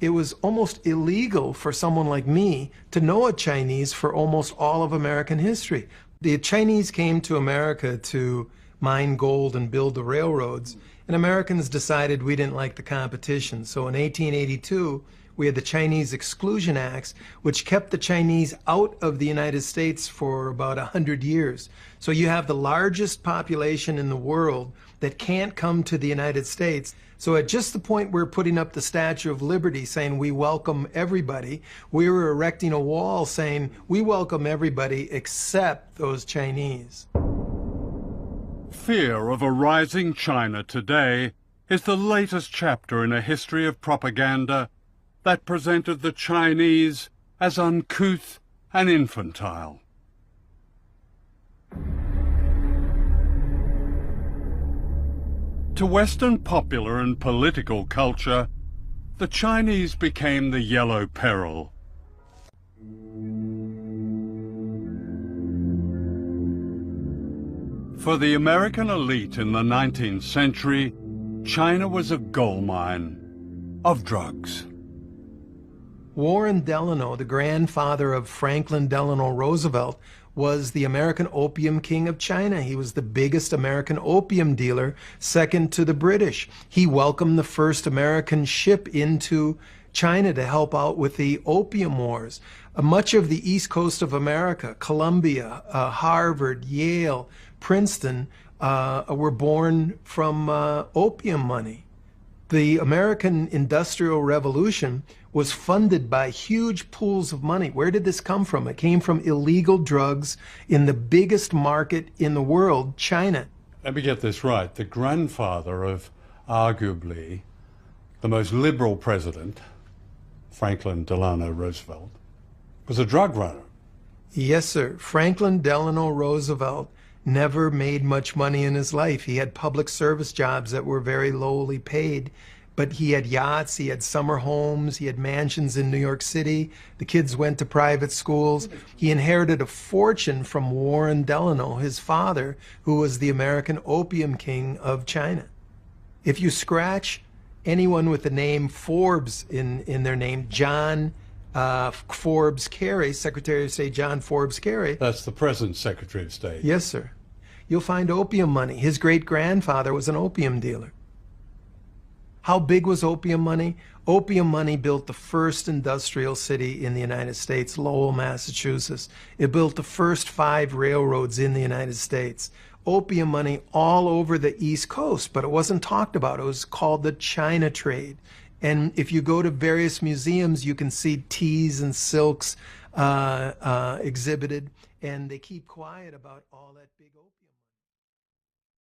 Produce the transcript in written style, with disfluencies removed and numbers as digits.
it was almost illegal for someone like me to know a Chinese for almost all of American history. The Chinese came to America to mine gold and build the railroads, and Americans decided we didn't like the competition. So in 1882, we had the Chinese Exclusion Acts, which kept the Chinese out of the United States for about 100 years. So you have the largest population in the world that can't come to the United States. So at just the point we're putting up the Statue of Liberty saying we welcome everybody, we were erecting a wall saying we welcome everybody except those Chinese. Fear of a rising China today is the latest chapter in a history of propaganda that presented the Chinese as uncouth and infantile. To Western popular and political culture, the Chinese became the yellow peril. For the American elite in the 19th century, China was a goldmine of drugs. Warren Delano, the grandfather of Franklin Delano Roosevelt, was the American opium king of China. He was the biggest American opium dealer, second to the British. He welcomed the first American ship into China to help out with the opium wars. Much of the east coast of America, Columbia, Harvard, Yale, Princeton, were born from opium money. The American Industrial Revolution was funded by huge pools of money. Where did this come from? It came from illegal drugs in the biggest market in the world, China. Let me get this right. The grandfather of arguably the most liberal president, Franklin Delano Roosevelt, was a drug runner. Yes, sir. Franklin Delano Roosevelt never made much money in his life. He had public service jobs that were very lowly paid, but he had yachts, he had summer homes, he had mansions in New York City. The kids went to private schools. He inherited a fortune from Warren Delano, his father, who was the American opium king of China. If you scratch anyone with the name Forbes in their name, John Forbes Carey, Secretary of State John Forbes Carey. That's the present Secretary of State. Yes, sir. You'll find opium money. His great-grandfather was an opium dealer. How big was opium money? Opium money built the first industrial city in the United States, Lowell, Massachusetts. It built the first 5 railroads in the United States. Opium money all over the East Coast, but it wasn't talked about. It was called the China trade. And if you go to various museums, you can see teas and silks exhibited, and they keep quiet about all that big opium.